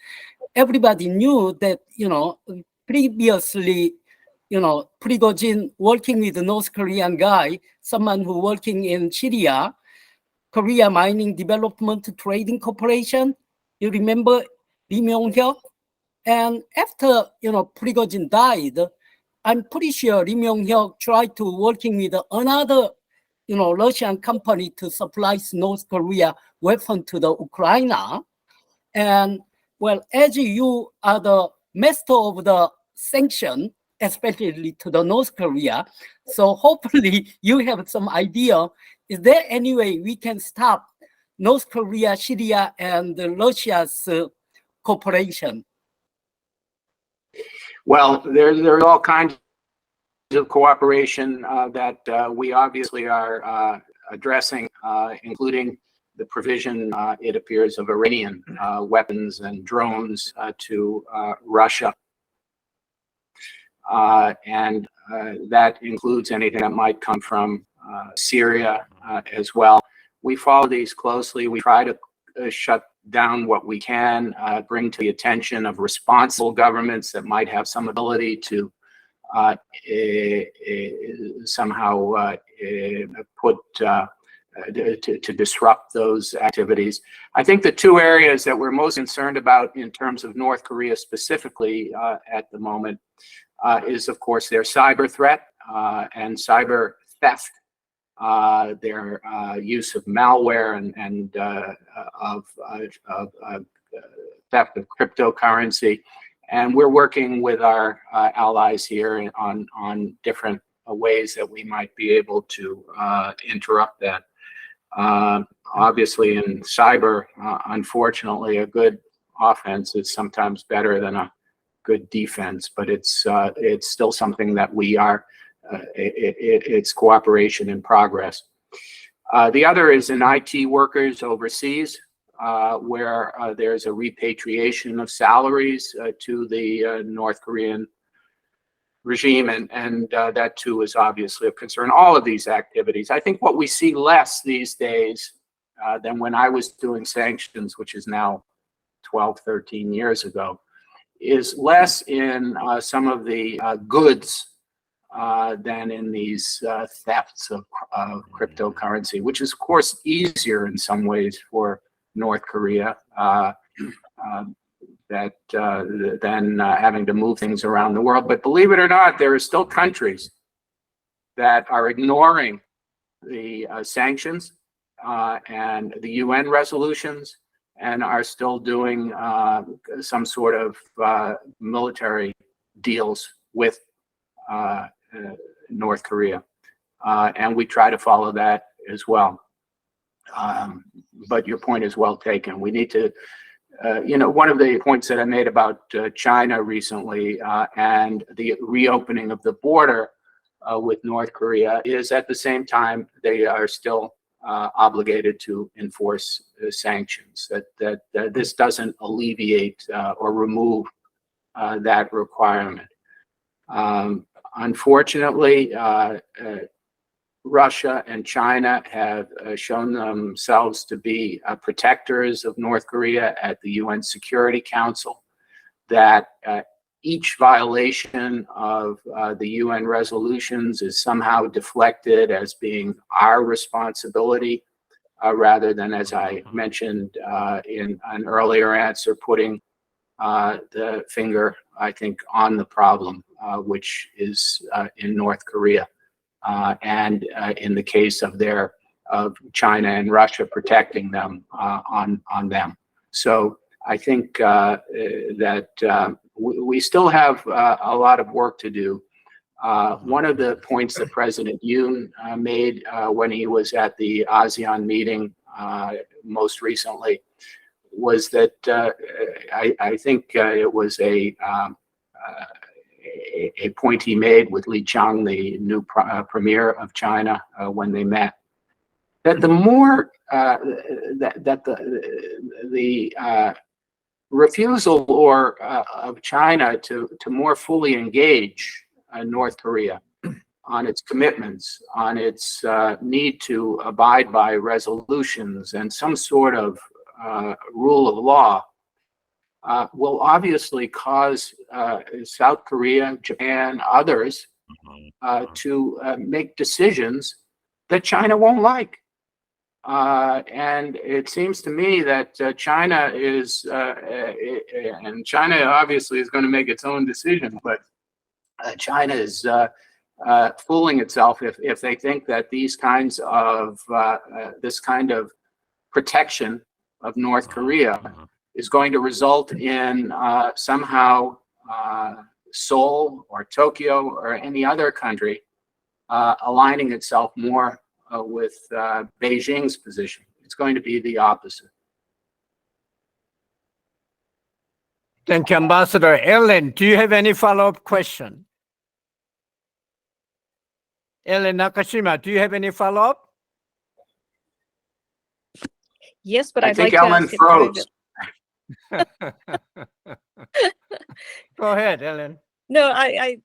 everybody knew that, previously, Prigozhin working with the North Korean guy, someone who working in Syria, Korea Mining Development Trading Corporation. You remember Lee Myung-hyuk? And after, Prigozhin died, I'm pretty sure Lee Myung-hyuk tried to working with another, Russian company to supply North Korea weapon to the Ukraine. And well, as you are the master of the sanction, especially to the North Korea, so hopefully you have some idea. Is there any way we can stop North Korea, Syria, and Russia's cooperation? Well, there's all kinds of cooperation that we obviously are addressing, including the provision, it appears, of Iranian weapons and drones to Russia. And that includes anything that might come from Syria as well. We follow these closely. We try to shut down what we can, bring to the attention of responsible governments that might have some ability to somehow put to disrupt those activities. I think the two areas that we're most concerned about in terms of North Korea specifically at the moment is, of course, their cyber threat and cyber theft, their use of malware and of theft of cryptocurrency. And we're working with our allies here on different ways that we might be able to interrupt that. Obviously, in cyber, unfortunately, a good offense is sometimes better than a good defense, but it's still something that we are. It's cooperation in progress. The other is in IT workers overseas, where there's a repatriation of salaries to the North Korean regime, and that too is obviously of concern. All of these activities. I think what we see less these days than when I was doing sanctions, which is now 12, 13 years ago, is less in some of the goods than in these thefts of cryptocurrency, which is, of course, easier in some ways for North Korea than having to move things around the world. But believe it or not, there are still countries that are ignoring the sanctions and the UN resolutions and are still doing some sort of military deals with North Korea. And we try to follow that as well. But your point is well taken. We need to, one of the points that I made about China recently and the reopening of the border with North Korea is at the same time they are still obligated to enforce sanctions. That this doesn't alleviate or remove that requirement. Unfortunately, Russia and China have shown themselves to be protectors of North Korea at the UN Security Council, that each violation of the UN resolutions is somehow deflected as being our responsibility, rather than, as I mentioned in an earlier answer, putting the finger, I think, on the problem, which is in North Korea. And in the case of China and Russia protecting them on them. So I think that we still have a lot of work to do. One of the points that President Yoon made when he was at the ASEAN meeting most recently was that I think it was a point he made with Li Qiang, the new premier of China, when they met, that the more that the refusal of China to more fully engage North Korea on its commitments, on its need to abide by resolutions and some sort of rule of law, will obviously cause South Korea, Japan, others to make decisions that China won't like. And it seems to me that China is, and China obviously is going to make its own decision, but China is fooling itself if they think that these kinds of, this kind of protection of North Korea is going to result in somehow Seoul or Tokyo or any other country aligning itself more with Beijing's position. It's going to be the opposite. Thank you, Ambassador. Ellen, do you have any follow-up question? Ellen Nakashima, do you have any follow-up? Yes, but I I'd think like to Ellen ask it froze. private. Go ahead, Ellen. No, I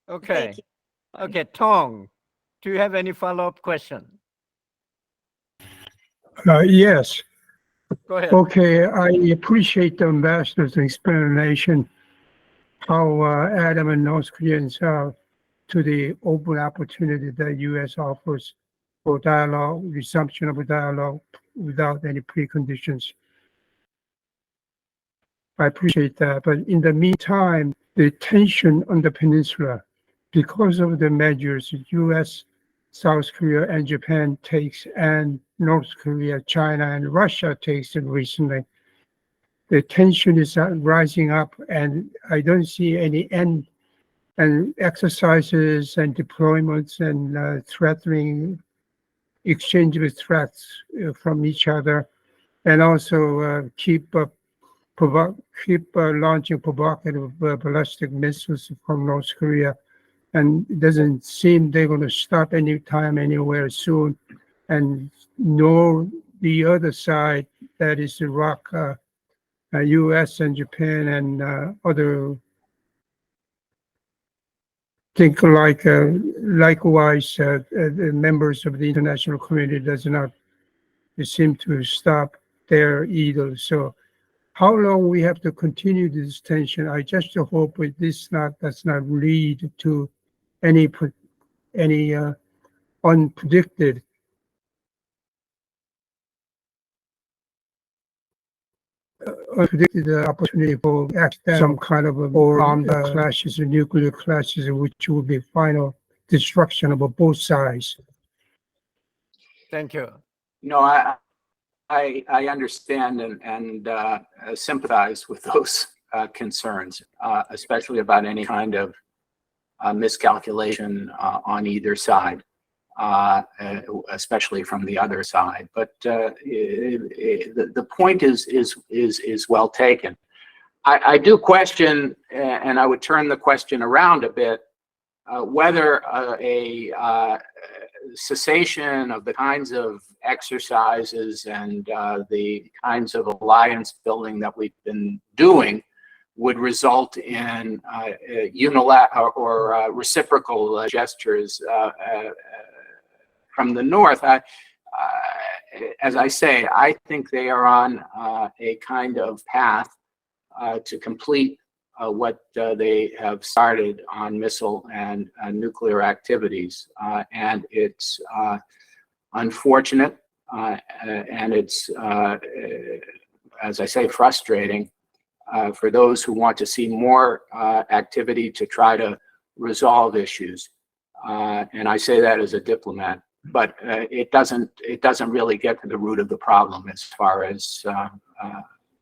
Okay. thank you. Okay, Tong, do you have any follow-up question? Yes. Go ahead. Okay, I appreciate the ambassador's explanation how adamant North Koreans are to the open opportunity that U.S. offers for dialogue, resumption of a dialogue without any preconditions. I appreciate that, but in the meantime, the tension on the peninsula, because of the measures U.S., South Korea, and Japan takes, and North Korea, China, and Russia takes recently, the tension is rising up, and I don't see any end. And exercises and deployments and threatening, exchange of threats from each other, and also keep launching provocative ballistic missiles from North Korea. And it doesn't seem they're going to stop anytime, anywhere soon. And nor the other side, that is Iraq, U.S. and Japan and other think like likewise the members of the international community does not seem to stop there either. So how long we have to continue this tension? I just hope does not lead to any unpredicted opportunity for some kind of armed clashes or nuclear clashes, which will be final destruction of both sides. Thank you. No, I understand and sympathize with those concerns, especially about any kind of miscalculation on either side, especially from the other side. But the point is well taken. I do question, and I would turn the question around a bit, whether cessation of the kinds of exercises and the kinds of alliance building that we've been doing would result in unilateral or reciprocal gestures from the North. As I say, I think they are on a kind of path to complete what they have started on missile and nuclear activities. And it's unfortunate, and it's, as I say, frustrating for those who want to see more activity to try to resolve issues. And I say that as a diplomat, but it doesn't really get to the root of the problem as far as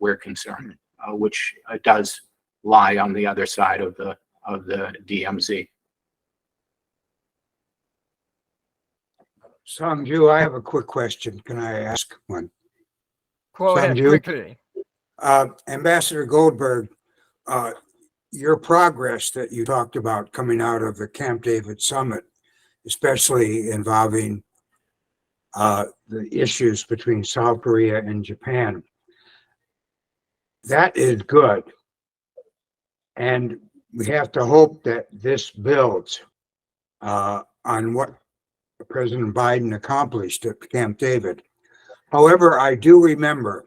we're concerned, which does lie on the other side of the DMZ. Sangju, I have a quick question. Can I ask one? Go ahead Sangju? quickly. Ambassador Goldberg, your progress that you talked about coming out of the Camp David summit, especially involving the issues between South Korea and Japan, that is good. And we have to hope that this builds on what President Biden accomplished at Camp David. However, I do remember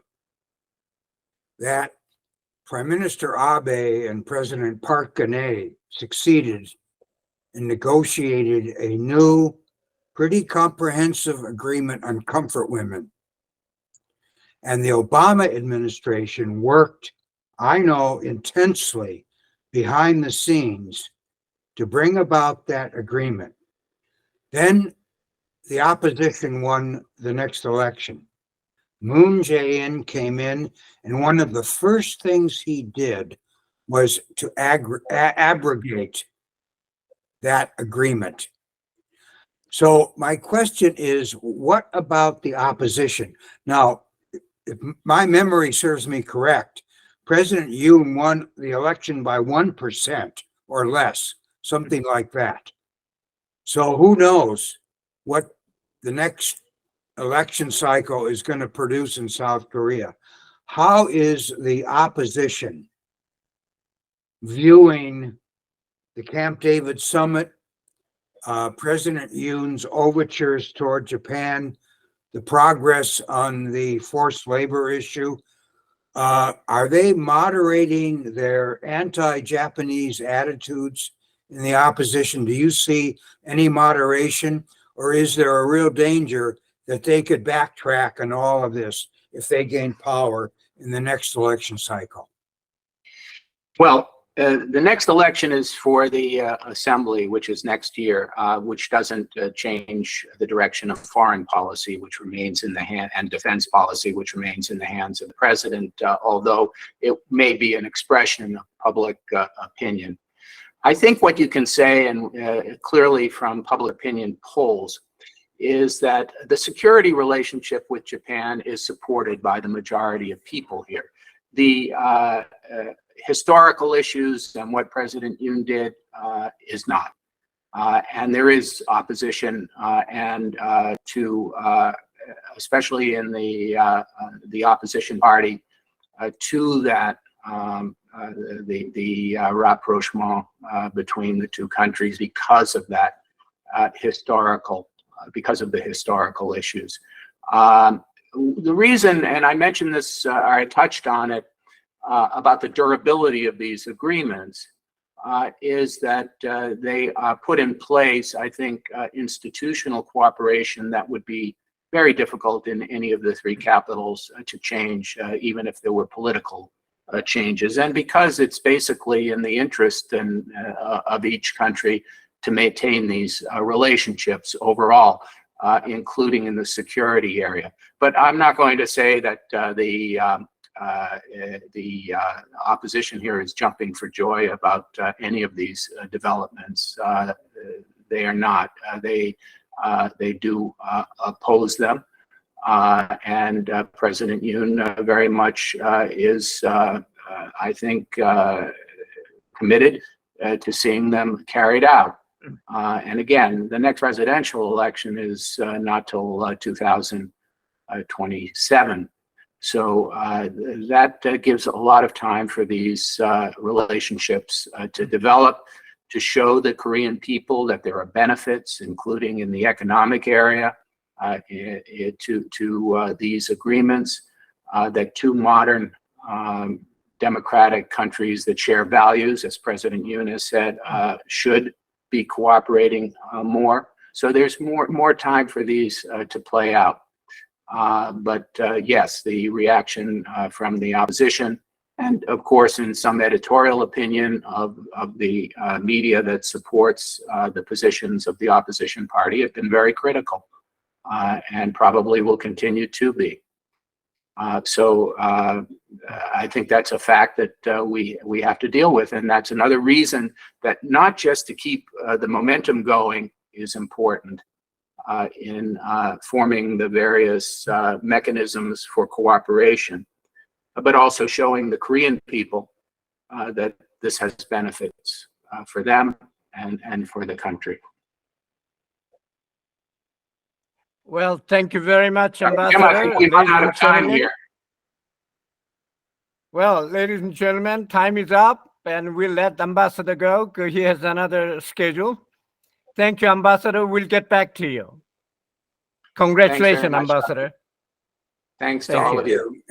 that Prime Minister Abe and President Park Geun-hye succeeded and negotiated a new, pretty comprehensive agreement on comfort women. And the Obama administration worked, I know, intensely behind the scenes to bring about that agreement. Then the opposition won the next election. Moon Jae-in came in, and one of the first things he did was to abrogate that agreement. So my question is, what about the opposition? Now, if my memory serves me correct, President Yoon won the election by 1% or less, something like that. So who knows what the next election cycle is going to produce in South Korea. How is the opposition viewing the Camp David summit, President Yoon's overtures toward Japan, the progress on the forced labor issue? Are they moderating their anti-Japanese attitudes in the opposition? Do you see any moderation, or is there a real danger that they could backtrack on all of this if they gain power in the next election cycle? Well, the next election is for the assembly, which is next year, which doesn't change the direction of foreign policy, which remains in the hand, and defense policy, which remains in the hands of the president, although it may be an expression of public opinion. I think what you can say, and clearly from public opinion polls, is that the security relationship with Japan is supported by the majority of people here. The historical issues and what President Yoon did is not. And there is opposition and to, especially in the opposition party, to that, the rapprochement between the two countries because of that because of the historical issues. The reason, and I mentioned this, or I touched on it, about the durability of these agreements, is that they put in place, I think, institutional cooperation that would be very difficult in any of the three capitals to change, even if there were political changes. And because it's basically in the interest of each country to maintain these relationships overall, including in the security area. But I'm not going to say that the opposition here is jumping for joy about any of these developments. They are not. They do oppose them, and President Yoon very much is, I think, committed to seeing them carried out. And again, the next presidential election is not till 2027. So that gives a lot of time for these relationships to develop, to show the Korean people that there are benefits, including in the economic area, to these agreements, that two modern democratic countries that share values, as President Yoon has said, should be cooperating more. So there's more time for these to play out. But yes, the reaction from the opposition, and of course, in some editorial opinion of the media that supports the positions of the opposition party, have been very critical, and probably will continue to be. So I think that's a fact that we have to deal with, and that's another reason that not just to keep the momentum going is important in forming the various mechanisms for cooperation, but also showing the Korean people that this has benefits for them and for the country. Well, thank you very much, Jim, Ambassador. I think we've run Ladies out and of time gentlemen. here. Well, ladies and gentlemen, time is up, and we'll let Ambassador go because he has another schedule. Thank you, Ambassador. We'll get back to you. Congratulations, much, Ambassador. Thanks to Thank all you. of you.